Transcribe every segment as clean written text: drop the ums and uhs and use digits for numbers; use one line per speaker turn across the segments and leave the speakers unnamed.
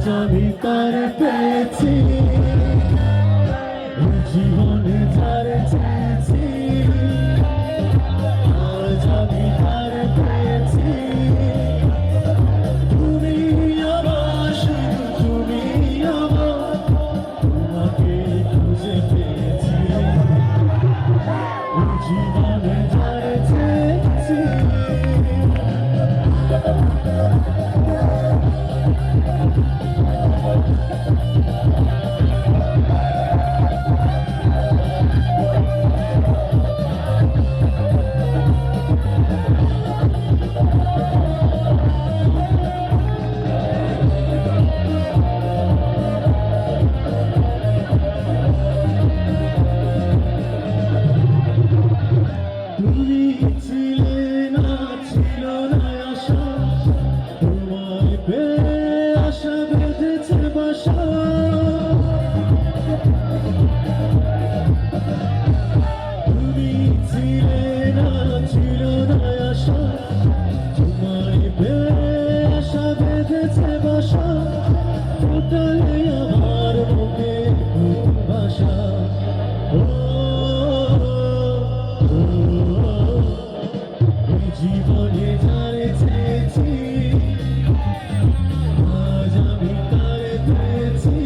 আমি তারে পেয়েছি, জীবনে যারে চেয়েছি, আজ আমি তারে পেয়েছি। তুমি আমার, শুধু তুমি আমার, তোমাকে খুঁজে পেয়েছি, জীবনে যারে চেয়েছি। তুমি ছিলে না, ছিল না আশা, তোমায় পেয়ে আশা বেঁধেছে বাসা। তুমি ছিলে না, ছিল না আশা, তোমায় পেয়ে আশা বেঁধেছে বাসা। ফোটালে আমার মুখে ভাষা, জীবনে যারে চেয়েছি, আজ আমি তারে পেয়েছি,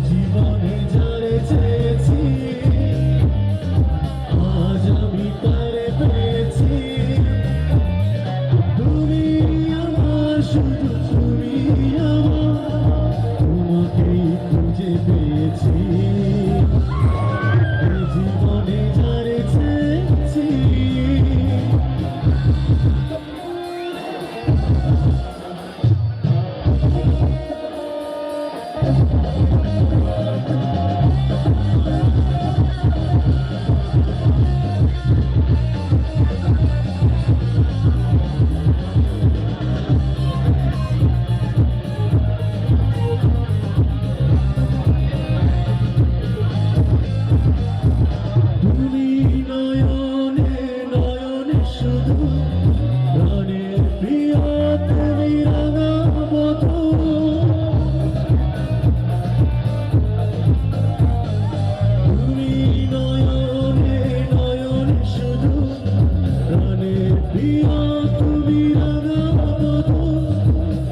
জীবনে যারে চেয়েছি, আজ আমি তারে পেয়েছি। তুমি আমার, শুধু তুমি আমার, তোমাকেই খুঁজে পেয়েছি, জীবনে যারে চেয়েছি। তুমি নয়নে নয়নে শুধু, প্রাণের প্রিয় তুমি রাঙা বধূ। তুমি নয়নে নয়নে শুধু, প্রাণের প্রিয় তুমি রাঙা বধূ।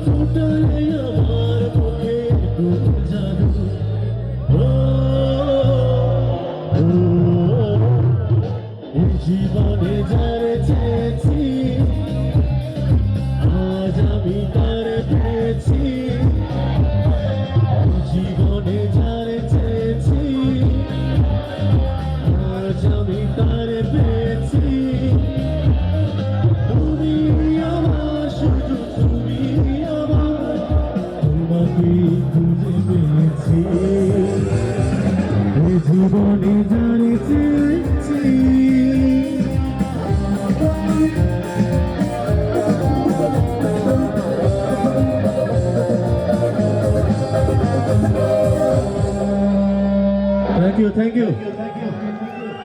ফোটালে আমার মুখে কোন জাদু, জীবনে যারে চেয়েছি, আজ আমি তারে পেয়েছি, জীবনে যারে চেয়েছি, আজ আমি তারে পেয়েছি। তুমি আমার, শুধু তুমি আমার, তোমাকেই খুঁজে পেয়েছি, জীবনে যারে চেয়েছি। Thank you, thank you.